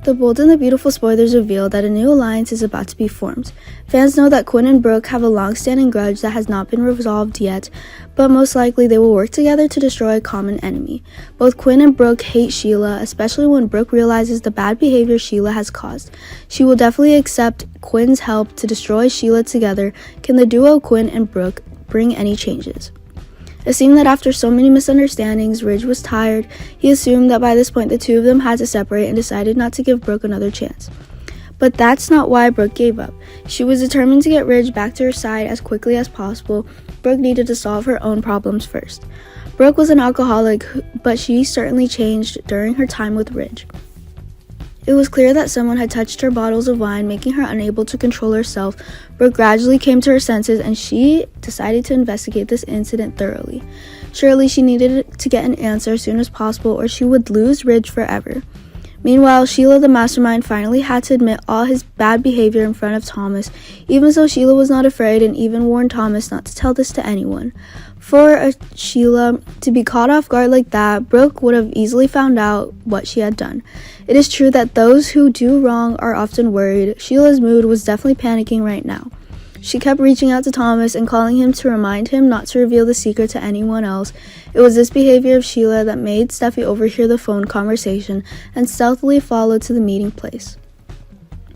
The Bold and the Beautiful spoilers reveal that a new alliance is about to be formed. Fans know that Quinn and Brooke have a long-standing grudge that has not been resolved yet, but most likely they will work together to destroy a common enemy. Both Quinn and Brooke hate Sheila, especially when Brooke realizes the bad behavior Sheila has caused. She will definitely accept Quinn's help to destroy Sheila together. Can the duo Quinn and Brooke bring any changes? It seemed that after so many misunderstandings, Ridge was tired. He assumed that by this point the two of them had to separate and decided not to give Brooke another chance. But that's not why Brooke gave up. She was determined to get Ridge back to her side as quickly as possible. Brooke needed to solve her own problems first. Brooke was an alcoholic, but she certainly changed during her time with Ridge. It was clear that someone had touched her bottles of wine, making her unable to control herself. Brooke gradually came to her senses, and she decided to investigate this incident thoroughly. Surely she needed to get an answer as soon as possible, or she would lose Ridge forever. Meanwhile, Sheila the mastermind finally had to admit all his bad behavior in front of Thomas, even so Sheila was not afraid and even warned Thomas not to tell this to anyone. For Sheila to be caught off guard like that, Brooke would have easily found out what she had done. It is true that those who do wrong are often worried. Sheila's mood was definitely panicking right now. She kept reaching out to Thomas and calling him to remind him not to reveal the secret to anyone else. It was this behavior of Sheila that made Steffi overhear the phone conversation and stealthily follow to the meeting place.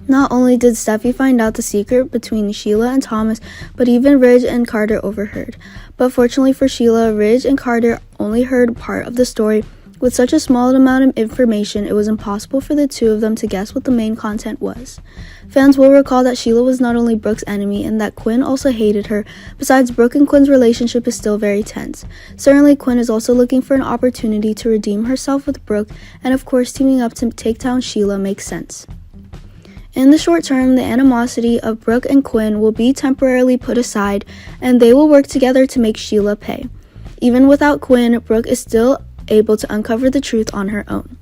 Not only did Steffi find out the secret between Sheila and Thomas, but even Ridge and Carter overheard. But fortunately for Sheila, Ridge and Carter only heard part of the story. With such a small amount of information, it was impossible for the two of them to guess what the main content was. Fans will recall that Sheila was not only Brooke's enemy and that Quinn also hated her. Besides, Brooke and Quinn's relationship is still very tense. Certainly, Quinn is also looking for an opportunity to redeem herself with Brooke, and of course, teaming up to take down Sheila makes sense. In the short term, the animosity of Brooke and Quinn will be temporarily put aside, and they will work together to make Sheila pay. Even without Quinn, Brooke is still able to uncover the truth on her own.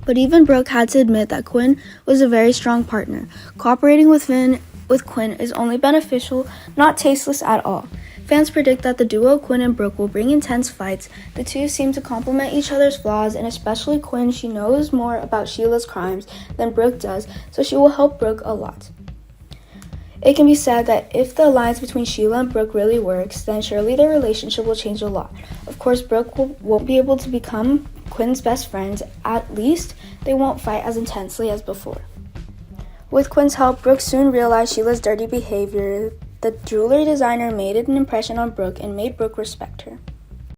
But even Brooke had to admit that Quinn was a very strong partner. Cooperating with Quinn is only beneficial, not tasteless at all. Fans predict that the duo Quinn and Brooke will bring intense fights. The two seem to complement each other's flaws, and especially Quinn, she knows more about Sheila's crimes than Brooke does, so she will help Brooke a lot. It can be said that if the alliance between Sheila and Brooke really works, then surely their relationship will change a lot. Of course, Brooke won't be able to become Quinn's best friend. At least, they won't fight as intensely as before. With Quinn's help, Brooke soon realized Sheila's dirty behavior. The jewelry designer made an impression on Brooke and made Brooke respect her.